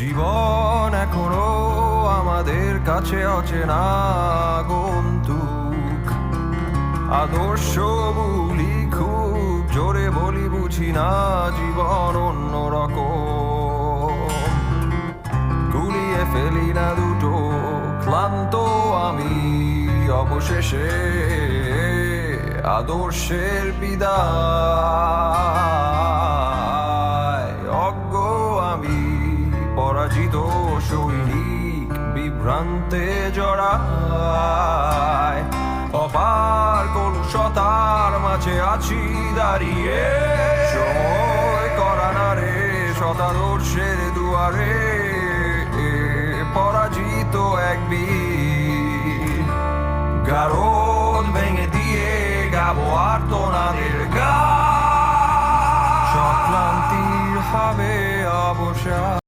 জীবন এখনো আমাদের কাছে অচেনা গন্তুক। আদর্শ বলি খুব জোরে বলি, বুঝি না জীবন অন্যরকম। গুলিয়ে ফেলি না দুটো ক্লান্ত আমি, অবশেষে আদর্শের বিদায়। অজ্ঞ আমি পরাজিত সৈনিক, বিভ্রান্তে জড়ায়। অপার কলুষতার মাঝে আছি দাঁড়িয়ে, সময় করা না রে শতাদর্শের দুয়ারে। পরাজিত এক বীর, গারদ ভেঙে দিয়ে গাবো আর্তনাদের গান। সব ক্লান্তির হবে অবসান।